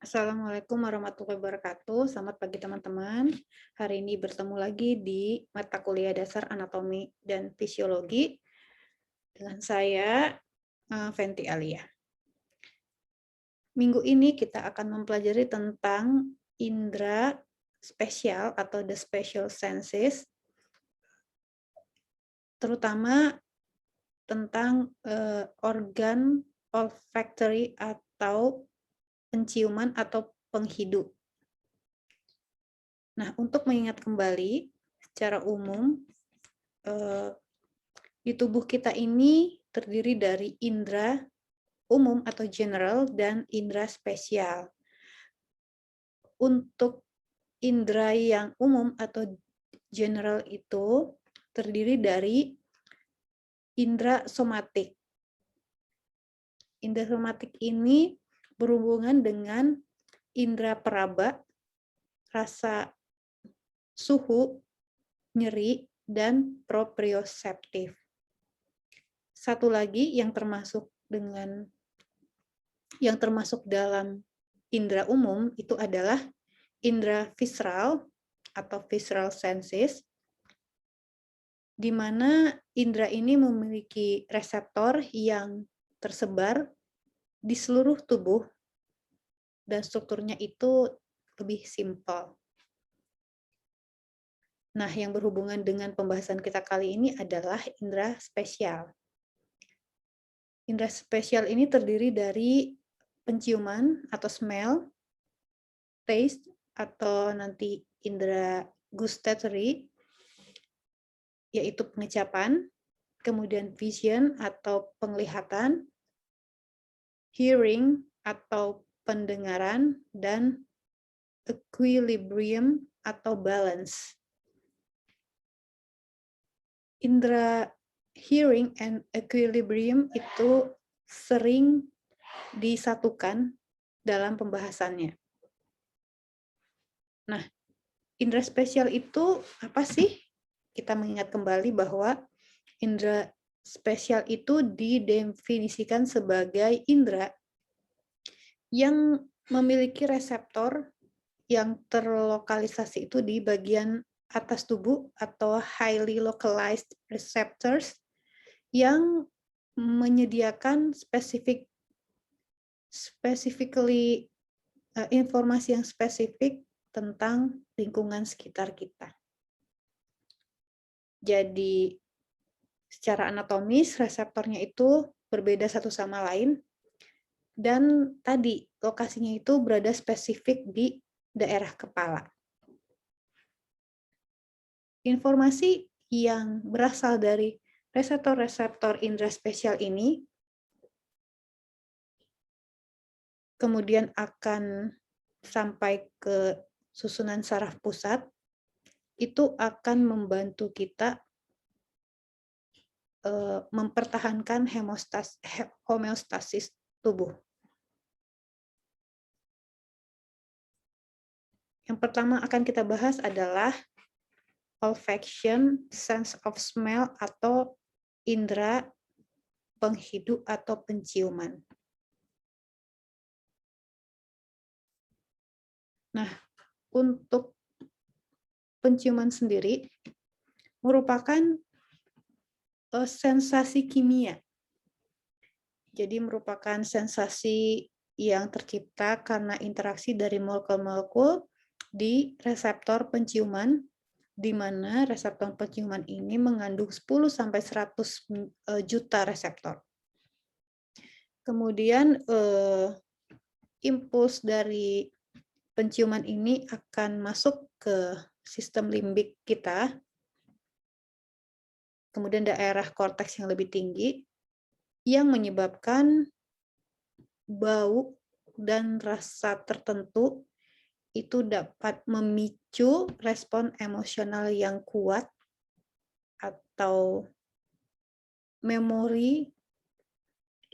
Assalamualaikum warahmatullahi wabarakatuh. Selamat pagi teman-teman. Hari ini bertemu lagi di mata kuliah dasar anatomi dan fisiologi dengan saya, Fenty Alia. Minggu ini kita akan mempelajari tentang indera spesial atau the special senses, terutama tentang organ olfactory atau penciuman atau penghidup. Nah, untuk mengingat kembali secara umum, di tubuh kita ini terdiri dari indera umum atau general dan indera spesial. Untuk indera yang umum atau general itu terdiri dari indera somatik. Indera somatik ini berhubungan dengan indera peraba, rasa, suhu, nyeri, dan proprioseptif. Satu lagi yang termasuk dalam indera umum itu adalah indera visceral atau visceral senses, di mana indera ini memiliki reseptor yang tersebar di seluruh tubuh dan strukturnya itu lebih simpel. Nah, yang berhubungan dengan pembahasan kita kali ini adalah indera spesial. Indera spesial ini terdiri dari penciuman atau smell, taste atau nanti indera gustatory, yaitu pengecapan, kemudian vision atau penglihatan, hearing atau pendengaran, dan equilibrium atau balance. Indera hearing and equilibrium itu sering disatukan dalam pembahasannya. Nah, indera spesial itu apa sih? Kita mengingat kembali bahwa indera spesial itu didefinisikan sebagai indera yang memiliki reseptor yang terlokalisasi itu di bagian atas tubuh atau highly localized receptors yang menyediakan informasi yang spesifik tentang lingkungan sekitar kita. Jadi secara anatomis reseptornya itu berbeda satu sama lain, dan tadi lokasinya itu berada spesifik di daerah kepala. Informasi yang berasal dari reseptor-reseptor indera spesial ini kemudian akan sampai ke susunan saraf pusat, itu akan membantu kita mempertahankan homeostasis tubuh. Yang pertama akan kita bahas adalah olfaction, sense of smell, atau indera penghidup atau penciuman. Nah, untuk penciuman sendiri merupakan sensasi kimia. Jadi merupakan sensasi yang tercipta karena interaksi dari molekul-molekul di reseptor penciuman, di mana reseptor penciuman ini mengandung 10-100 juta reseptor. Kemudian impuls dari penciuman ini akan masuk ke sistem limbik kita, kemudian daerah korteks yang lebih tinggi, yang menyebabkan bau dan rasa tertentu itu dapat memicu respon emosional yang kuat atau memori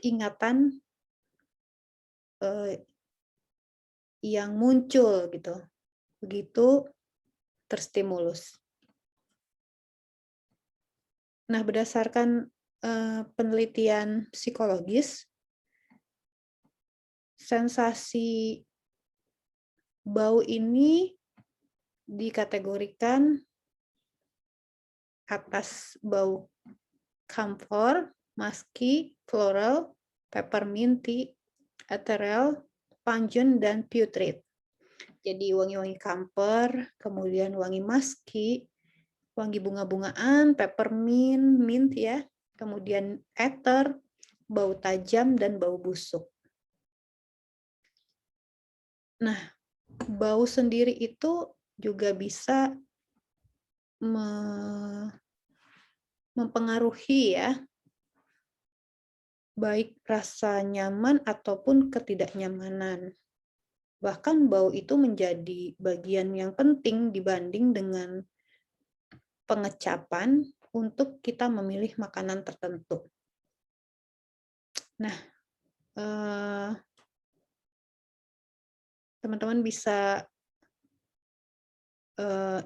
ingatan yang muncul gitu, begitu terstimulus. Nah, berdasarkan penelitian psikologis, sensasi bau ini dikategorikan atas bau camphor, musky, floral, peppermint, ethereal, pungent, dan putrid. Jadi wangi-wangi camphor, kemudian wangi musky, wangi bunga-bungaan, peppermint, mint ya, kemudian ether, bau tajam, dan bau busuk. Nah, bau sendiri itu juga bisa mempengaruhi ya, baik rasa nyaman ataupun ketidaknyamanan. Bahkan bau itu menjadi bagian yang penting dibanding dengan pengecapan untuk kita memilih makanan tertentu. Nah, teman-teman bisa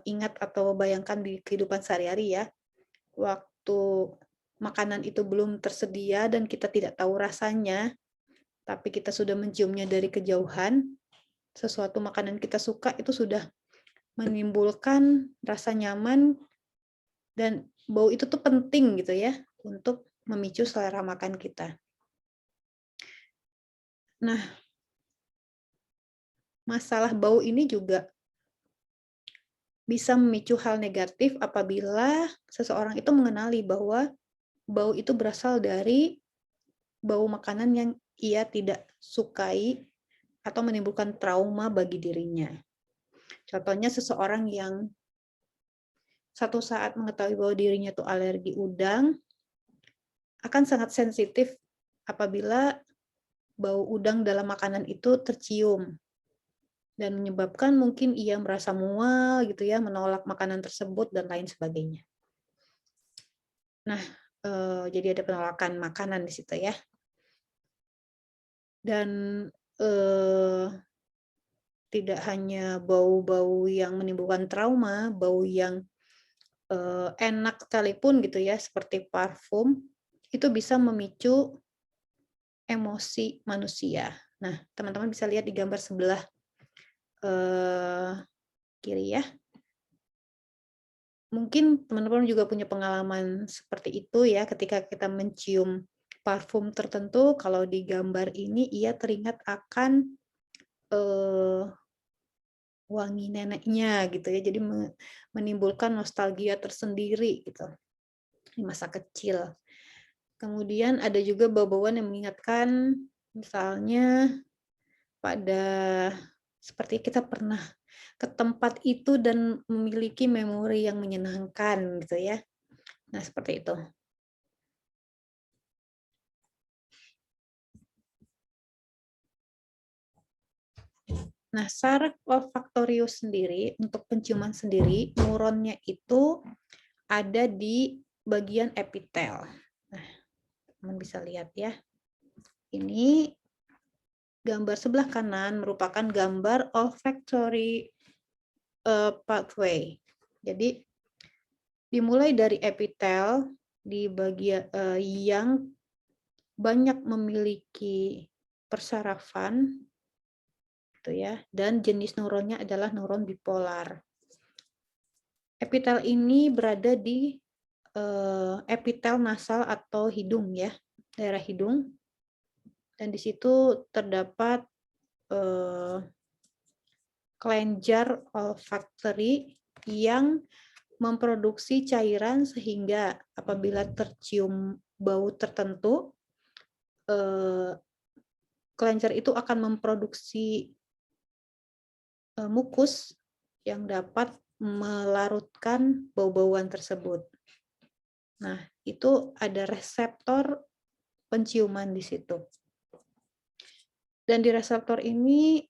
ingat atau bayangkan di kehidupan sehari-hari ya, waktu makanan itu belum tersedia dan kita tidak tahu rasanya, tapi kita sudah menciumnya dari kejauhan, sesuatu makanan kita suka itu sudah menimbulkan rasa nyaman dan bau itu tuh penting gitu ya untuk memicu selera makan kita. Nah, masalah bau ini juga bisa memicu hal negatif apabila seseorang itu mengenali bahwa bau itu berasal dari bau makanan yang ia tidak sukai atau menimbulkan trauma bagi dirinya. Contohnya seseorang yang satu saat mengetahui bahwa dirinya itu alergi udang, akan sangat sensitif apabila bau udang dalam makanan itu tercium dan menyebabkan mungkin ia merasa mual gitu ya, menolak makanan tersebut dan lain sebagainya. Nah, jadi ada penolakan makanan di situ ya. Dan tidak hanya bau-bau yang menimbulkan trauma, bau yang enak sekalipun gitu ya, seperti parfum, itu bisa memicu emosi manusia. Nah, teman-teman bisa lihat di gambar sebelah kiri ya. Mungkin teman-teman juga punya pengalaman seperti itu ya, ketika kita mencium parfum tertentu, kalau di gambar ini ia teringat akan wangi neneknya gitu ya, jadi menimbulkan nostalgia tersendiri gitu di masa kecil. Kemudian ada juga bau-bauan yang mengingatkan misalnya pada seperti kita pernah ke tempat itu dan memiliki memori yang menyenangkan gitu ya. Nah, seperti itu. Nah, saraf olfaktorius sendiri untuk penciuman sendiri, neuronnya itu ada di bagian epitel. Nah, teman bisa lihat ya. Ini gambar sebelah kanan merupakan gambar olfactory pathway. Jadi dimulai dari epitel di bagian yang banyak memiliki persarafan gitu ya, dan jenis neuronnya adalah neuron bipolar. Epitel ini berada di epitel nasal atau hidung ya, daerah hidung. Dan di situ terdapat kelenjar olfactory yang memproduksi cairan sehingga apabila tercium bau tertentu, kelenjar itu akan memproduksi mukus yang dapat melarutkan bau-bauan tersebut. Nah, itu ada reseptor penciuman di situ. Dan di reseptor ini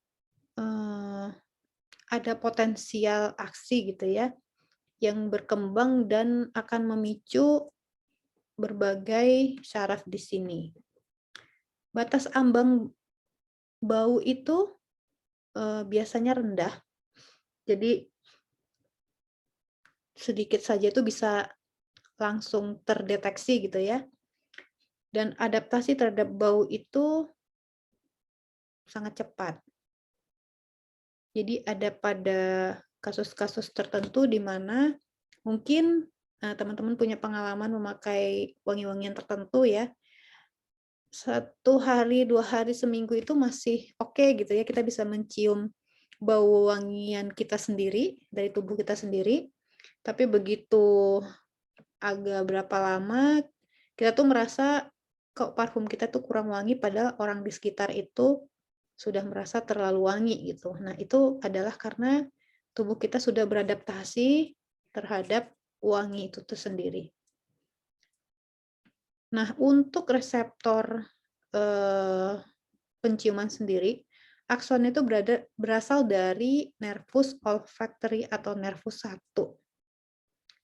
ada potensial aksi gitu ya, yang berkembang dan akan memicu berbagai syaraf di sini. Batas ambang bau itu biasanya rendah, jadi sedikit saja itu bisa langsung terdeteksi gitu ya. Dan adaptasi terhadap bau itu sangat cepat. Jadi ada pada kasus-kasus tertentu di mana mungkin, teman-teman punya pengalaman memakai wangi-wangian tertentu ya, 1 hari, 2 hari, seminggu itu masih oke gitu ya, kita bisa mencium bau wangian kita sendiri, dari tubuh kita sendiri, tapi begitu agak berapa lama, kita tuh merasa kok parfum kita tuh kurang wangi, padahal orang di sekitar itu sudah merasa terlalu wangi gitu. Nah, itu adalah karena tubuh kita sudah beradaptasi terhadap wangi itu tuh sendiri. Nah, untuk reseptor, eee, penciuman sendiri, akson itu berasal dari nervus olfactory atau nervus 1.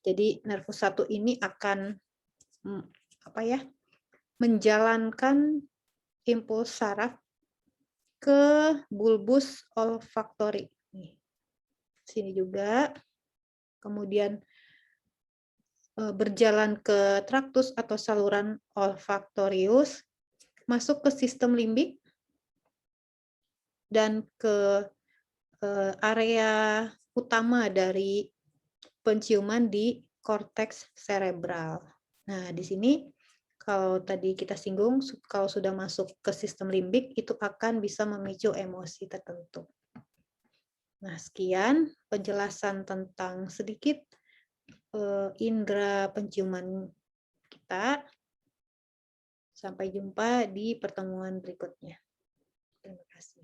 Jadi nervus 1 ini akan, mmm, apa ya, menjalankan impuls saraf ke bulbus olfactory. Nih, sini juga, kemudian, berjalan ke traktus atau saluran olfaktorius, masuk ke sistem limbik, dan ke, area utama dari penciuman di korteks cerebral. Nah, di sini kalau tadi kita singgung, kalau sudah masuk ke sistem limbik, itu akan bisa memicu emosi tertentu. Nah, sekian penjelasan tentang sedikit, indera penciuman kita. Sampai jumpa di pertemuan berikutnya. Terima kasih.